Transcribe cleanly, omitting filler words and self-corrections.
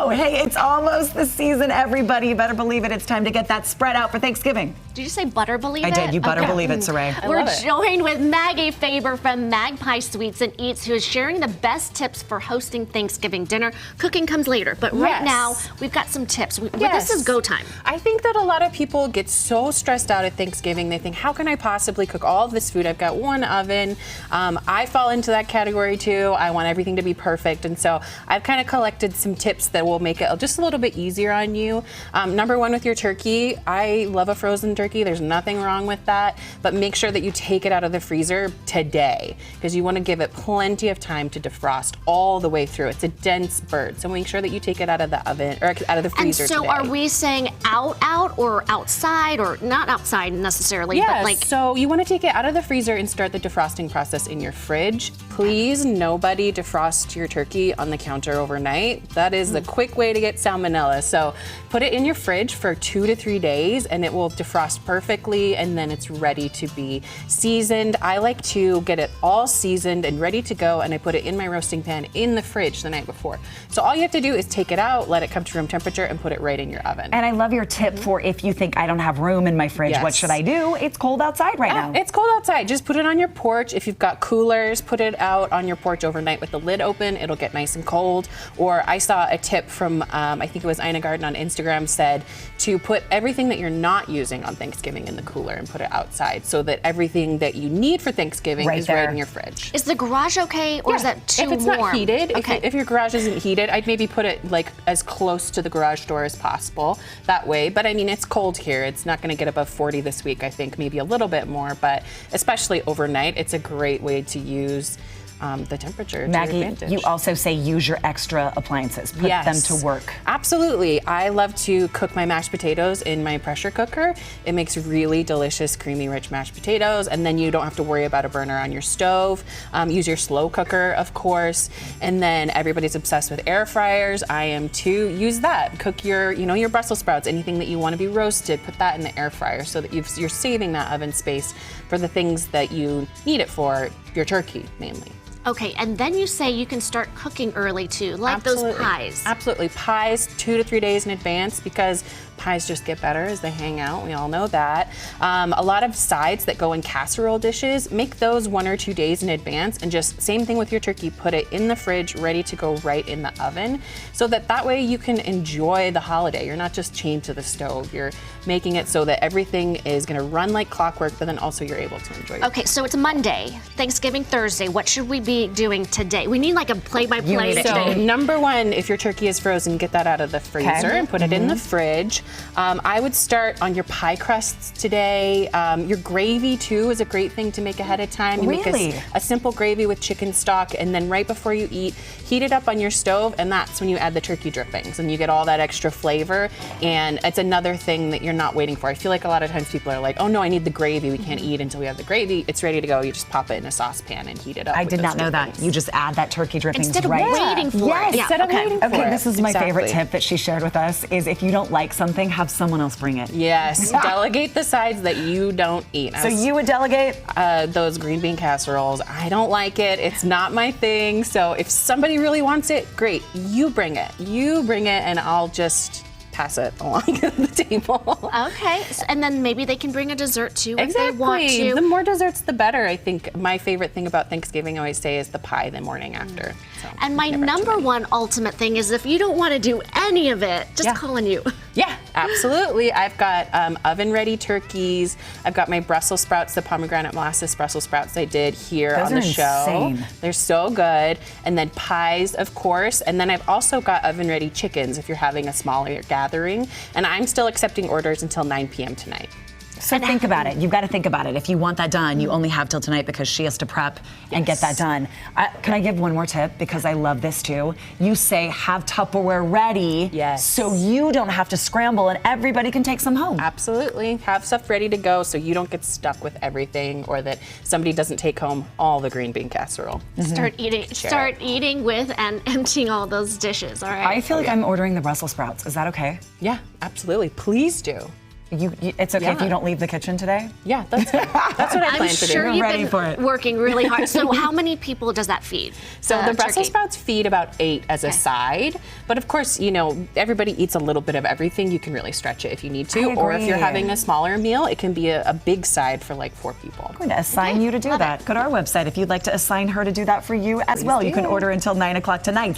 know. Hey, it's almost the season, everybody. You better believe it. It's time to get that spread out for Thanksgiving. Did you say butter believe it? I did. You better believe it, Saray. We're joined with Maggie Faber from Magpie Sweets and Eats, who is sharing the best tips for hosting Thanksgiving dinner. Cooking comes later, but right now we've got some tips. This is go time. I think that a lot of people get so stressed out at Thanksgiving. They think, how can I possibly cook all of this food? I've got one oven. I fall into that category too. I want everything to be perfect. And so I've kind of collected some tips that will make it just a little bit easier on you. Number one, with your turkey, I love a frozen turkey. There's nothing wrong with that, but make sure that you take it out of the freezer today because you want to give it plenty of time to defrost all the way through. It's a dense bird, so make sure that you take it out of the oven or out of the freezer today. And so are we saying out or outside, or not outside necessarily, but like... so you want to take it out of the freezer and start the defrosting process in your fridge. Please, nobody defrost your turkey on the counter overnight. That is the quick way to get salmonella. So put it in your fridge for 2 to 3 days and it will defrost perfectly, and then it's ready to be seasoned. I like to get it all seasoned and ready to go, and I put it in my roasting pan in the fridge the night before. So all you have to do is take it out, let it come to room temperature, and put it right in your oven. And I love your tip for if you think I don't have room in my fridge, what should I do? It's cold outside right now. It's cold outside. Just put it on your porch. If you've got coolers, put it out on your porch overnight with the lid open. It'll get nice and cold. Or I saw a tip from, I think it was Ina Garden on Instagram, said to put everything that you're not using on Thanksgiving in the cooler and put it outside so that everything that you need for Thanksgiving is right in your fridge. Is the garage okay, or is that too warm? If it's not heated, if your garage isn't heated, I'd maybe put it like as close to the garage door as possible that way. But I mean, it's cold here. It's not going to get above 40 this week, I think, maybe a little bit more, but especially overnight, it's a great way to use the temperature to your advantage. Maggie, you also say use your extra appliances. Put them to work. Absolutely. I love to cook my mashed potatoes in my pressure cooker. It makes really delicious, creamy, rich mashed potatoes, and then you don't have to worry about a burner on your stove. Use your slow cooker, of course, and then everybody's obsessed with air fryers. I am too. Use that. Cook your, your Brussels sprouts, anything that you want to be roasted, put that in the air fryer so that you're saving that oven space for the things that you need it for, your turkey mainly. Okay, and then you say you can start cooking early too, like those pies. Absolutely. Pies 2 to 3 days in advance, because pies just get better as they hang out. We all know that. A lot of sides that go in casserole dishes, make those 1 or 2 days in advance, and just same thing with your turkey, put it in the fridge ready to go right in the oven, so that way you can enjoy the holiday. You're not just chained to the stove. You're making it so that everything is going to run like clockwork, but then also you're able to enjoy it. Okay, so it's Monday, Thanksgiving Thursday. What should we be doing today? We need like a play-by-play today. So number one, if your turkey is frozen, get that out of the freezer and put it in the fridge. I would start on your pie crusts today. Your gravy too is a great thing to make ahead of time. You make a simple gravy with chicken stock, and then right before you eat, heat it up on your stove, and that's when you add the turkey drippings, and you get all that extra flavor. And it's another thing that you're not waiting for. I feel like a lot of times people are like, oh no, I need the gravy. We can't eat until we have the gravy. It's ready to go. You just pop it in a saucepan and heat it up. I did not know that. You just add that turkey drippings instead of waiting for it. Instead of waiting for it. Okay, this is my favorite tip that she shared with us, is if you don't like something, have someone else bring it. Yes, delegate the sides that you don't eat. So you would delegate? Those green bean casseroles. I don't like it. It's not my thing. So if somebody really wants it, great. You bring it. You bring it, and I'll just pass it along the table. Okay, and then maybe they can bring a dessert too if they want to. The more desserts, the better. I think my favorite thing about Thanksgiving, I always say, is the pie the morning after. So and my number one ultimate thing is if you don't want to do any of it, just call on you. Yeah, absolutely. I've got oven-ready turkeys. I've got my Brussels sprouts, the pomegranate molasses Brussels sprouts I did here on the show. Insane. They're so good. And then pies, of course. And then I've also got oven-ready chickens if you're having a smaller gathering. And I'm still accepting orders until 9 p.m. tonight. So think about it. You've got to think about it. If you want that done, you only have till tonight because she has to prep and get that done. Can I give one more tip? Because I love this too. You say have Tupperware ready so you don't have to scramble and everybody can take some home. Absolutely. Have stuff ready to go so you don't get stuck with everything, or that somebody doesn't take home all the green bean casserole. Start eating with and emptying all those dishes, all right? I feel like I'm ordering the Brussels sprouts. Is that okay? Yeah, absolutely. Please do. It's okay if you don't leave the kitchen today? Yeah, that's good. That's what I plan to do. I'm sure you've ready been for it. working really hard. So how many people does that feed? So the Brussels turkey? sprouts feed about 8 as a side, but of course, you know, everybody eats a little bit of everything. You can really stretch it if you need to, or if you're having a smaller meal, it can be a big side for like 4 people. I'm going to assign you to do that. Go to our website if you'd like to assign her to do that for you as well. You can order until 9 o'clock tonight.